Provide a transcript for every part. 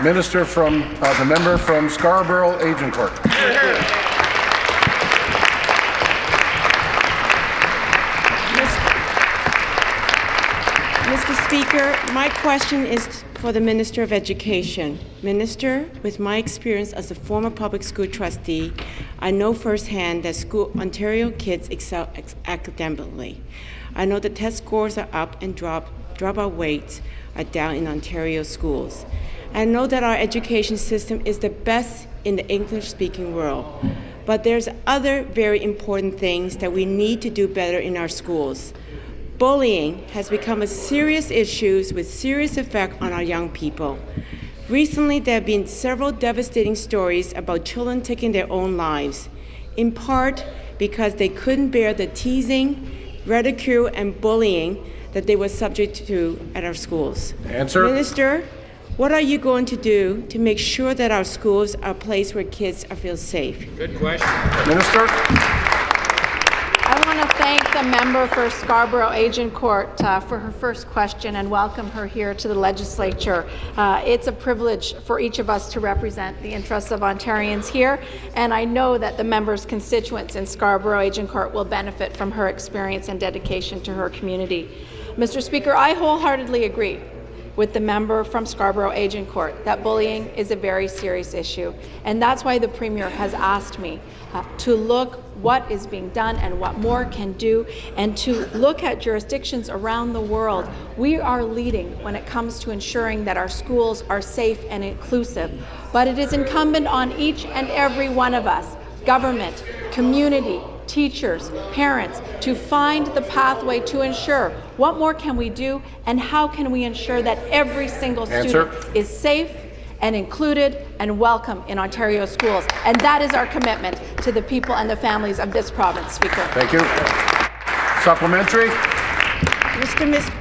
Minister from the member from Scarborough-Agincourt. Mr. Speaker, my question is for the Minister of Education. Minister, with my experience as a former public school trustee, I know firsthand that Ontario kids excel academically. I know the test scores are up and dropout rates are down in Ontario schools. I know that our education system is the best in the English-speaking world, but there's other very important things that we need to do better in our schools. Bullying has become a serious issue with serious effect on our young people. Recently, there have been several devastating stories about children taking their own lives, in part because they couldn't bear the teasing, ridicule, and bullying that they were subject to at our schools. Answer. Minister, what are you going to do to make sure that our schools are a place where kids feel safe? Good question. Minister. I want to thank the member for Scarborough-Agincourt for her first question and welcome her here to the legislature. It's a privilege for each of us to represent the interests of Ontarians here, and I know that the member's constituents in Scarborough-Agincourt will benefit from her experience and dedication to her community. Mr. Speaker, I wholeheartedly agree with the member from Scarborough-Agincourt that bullying is a very serious issue, and that's why the Premier has asked me to look what is being done and what more can do, and to look at jurisdictions around the world. We are leading when it comes to ensuring that our schools are safe and inclusive, but it is incumbent on each and every one of us, government, community, teachers, parents, to find the pathway to ensure what more can we do and how can we ensure that every single student is safe and included and welcome in Ontario schools. And that is our commitment to the people and the families of this province, Speaker. Thank you. Supplementary.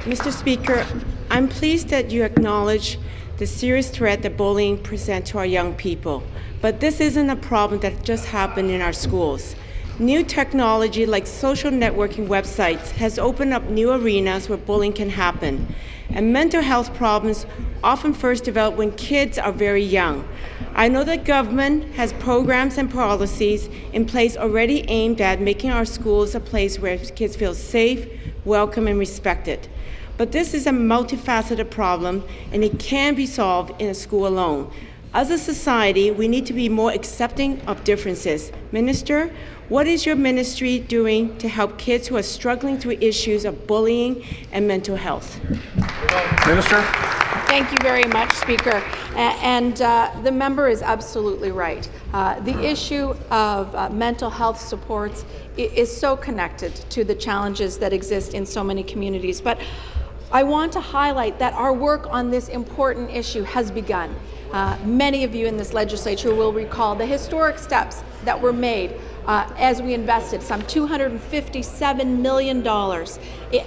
Mr. Speaker, I'm pleased that you acknowledge the serious threat that bullying presents to our young people. But this isn't a problem that just happened in our schools. New technology like social networking websites has opened up new arenas where bullying can happen. And mental health problems often first develop when kids are very young. I know that government has programs and policies in place already aimed at making our schools a place where kids feel safe, welcome, and respected. But this is a multifaceted problem, and it can't be solved in a school alone. As a society, we need to be more accepting of differences. Minister, what is your ministry doing to help kids who are struggling through issues of bullying and mental health? Minister. Thank you very much, Speaker. And the member is absolutely right. The issue of mental health supports is so connected to the challenges that exist in so many communities. But I want to highlight that our work on this important issue has begun. Many of you in this legislature will recall the historic steps that were made as we invested some $257 million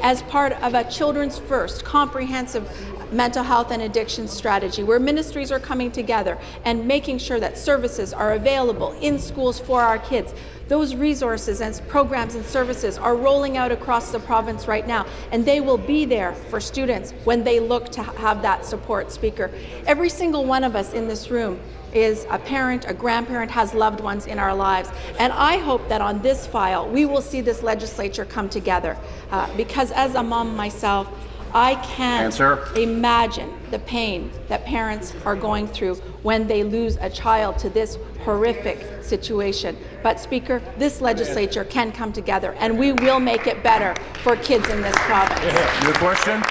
as part of a Children's First comprehensive mental health and addiction strategy, where ministries are coming together and making sure that services are available in schools for our kids. Those resources and programs and services are rolling out across the province right now, and they will be there for students when they look to have that support, Speaker. Every single one of us in this room is a parent, a grandparent, has loved ones in our lives. And I hope that on this file, we will see this legislature come together. Because as a mom myself, I can't imagine the pain that parents are going through when they lose a child to this horrific situation. But Speaker, this legislature can come together, and we will make it better for kids in this province. Your question?